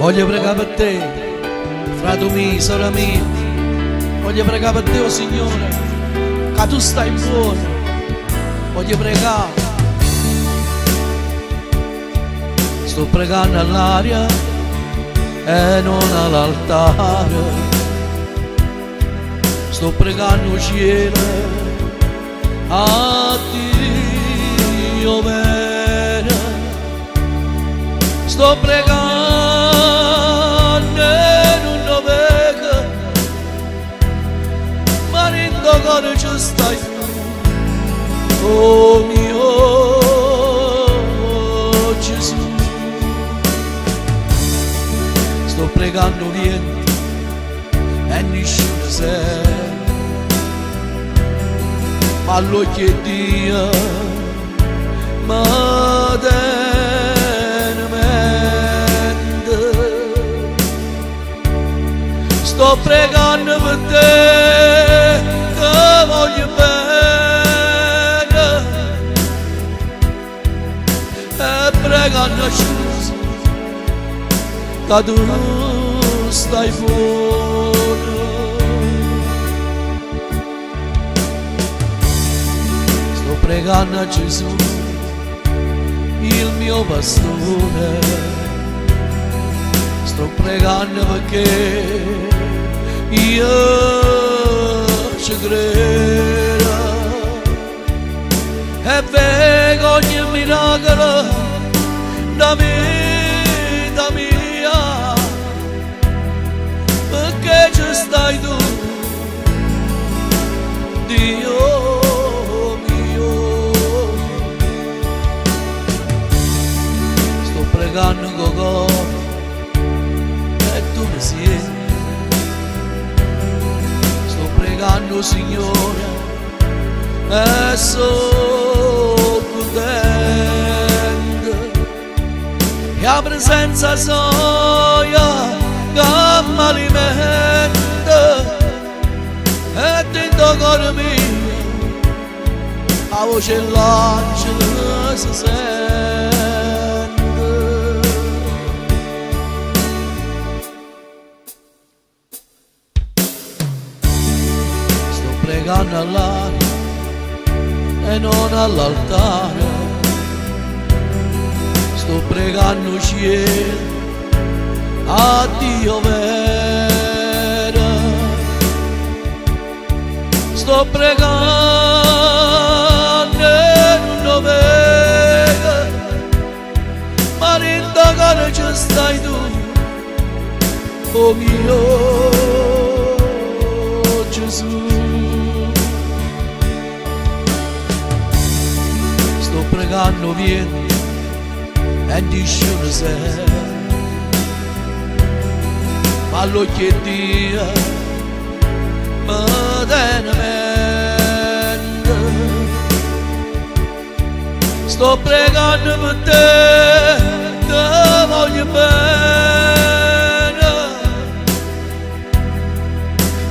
Voglio pregare per te, frate mio, sorella mia. Voglio pregare per te, oh Signore, che tu stai buono. Voglio pregare. Sto pregando all'aria e non all'altare. Sto pregando il cielo a Dio bene. Sto pregando e non lo vedo, ma nel tuo cuore ci stai tu, oh mio Gesù. Sto pregando niente e nessuno sa, ma l'occhio è Dio, ma sto pregando per te, che voglio bene, e pregando scusa, che tu stai fuori. Sto pregando a Gesù, il mio pastore. Sto pregando perché io ci credo e vedo ogni miracolo da vita mia, perché ci stai tu, Dio mio. Sto pregando con cuore e tu mi siedi. Pregando Signore e sono contento, che la presenza sua che mi alimenta, e dentro cuore mio la voce dell'angelo si sente. Pregando all'aria e non all'altare. Sto pregando il cielo a Dio vero. Sto pregando e non lo vedo, ma nel tuo cuore ci stai tu, oh mio Gesù. Sto pregando vieni e nessuno sa, ma l'occhio è Dio, ma tenamente. Sto pregando per te, che voglio bene,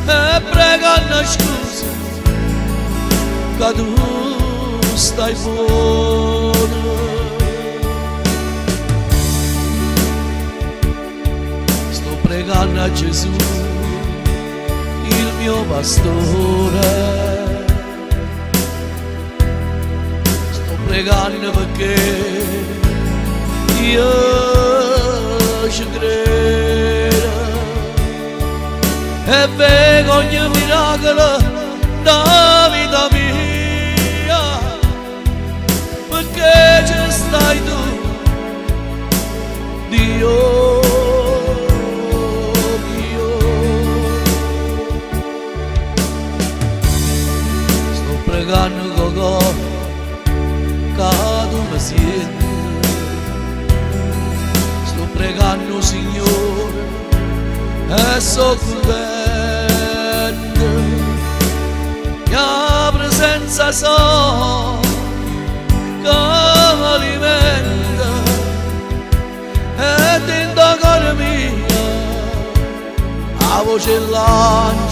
e pregando scusa, che tu stai buono. Sto pregando a Gesù, il mio pastore. Sto pregando perché io ci credo e vedo ogni miracolo da vita mia, perché ci stai tu, Dio mio. Sto pregando con cuore che tu mi siedi. Sto pregando Signore e so contento, che la presenza so che mi alimenta, e dentro cuore mio la voce dell'angelo